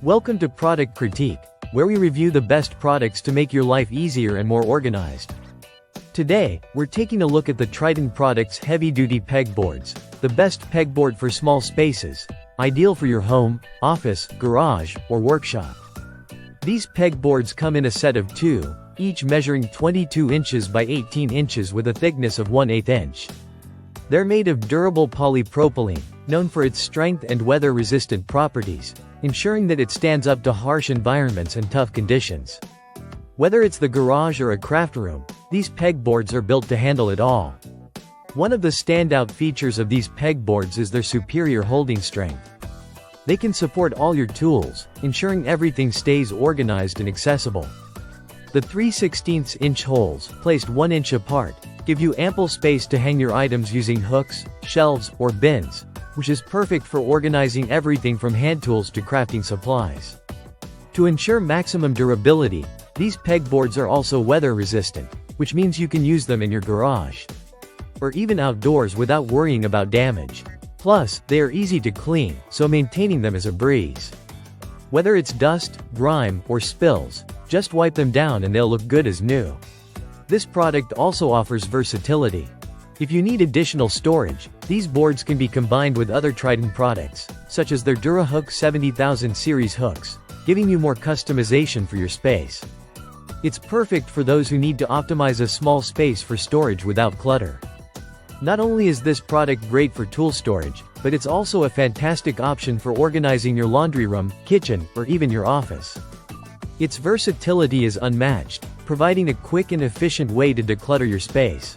Welcome to Product Critique, where we review the best products to make your life easier and more organized. Today, we're taking a look at the Triton products heavy-duty pegboards, the best pegboard for small spaces, ideal for your home, office, garage, or workshop. These pegboards come in a set of two, each measuring 22 inches by 18 inches with a thickness of 1/8 inch. They're made of durable polypropylene, known for its strength and weather-resistant properties, ensuring that it stands up to harsh environments and tough conditions. Whether it's the garage or a craft room, these pegboards are built to handle it all. One of the standout features of these pegboards is their superior holding strength. They can support all your tools, ensuring everything stays organized and accessible. The 3/16 inch holes, placed 1 inch apart, give you ample space to hang your items using hooks, shelves, or bins, which is perfect for organizing everything from hand tools to crafting supplies. To ensure maximum durability, these pegboards are also weather resistant, which means you can use them in your garage or even outdoors without worrying about damage. Plus, they are easy to clean, so maintaining them is a breeze. Whether it's dust, grime, or spills, just wipe them down and they'll look good as new. This product also offers versatility. If you need additional storage, these boards can be combined with other Triton products, such as their DuraHook 70,000 series hooks, giving you more customization for your space. It's perfect for those who need to optimize a small space for storage without clutter. Not only is this product great for tool storage, but it's also a fantastic option for organizing your laundry room, kitchen, or even your office. Its versatility is unmatched, providing a quick and efficient way to declutter your space.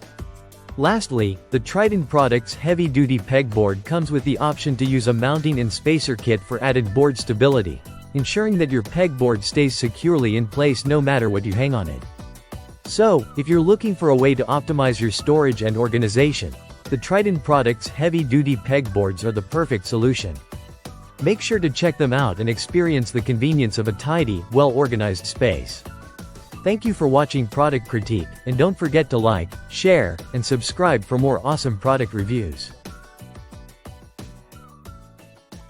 Lastly, the Triton products heavy-duty pegboard comes with the option to use a mounting and spacer kit for added board stability, ensuring that your pegboard stays securely in place no matter what you hang on it. So, if you're looking for a way to optimize your storage and organization, the Triton products heavy-duty pegboards are the perfect solution. Make sure to check them out and experience the convenience of a tidy, well-organized space. Thank you for watching Product Critique, and don't forget to like, share, and subscribe for more awesome product reviews.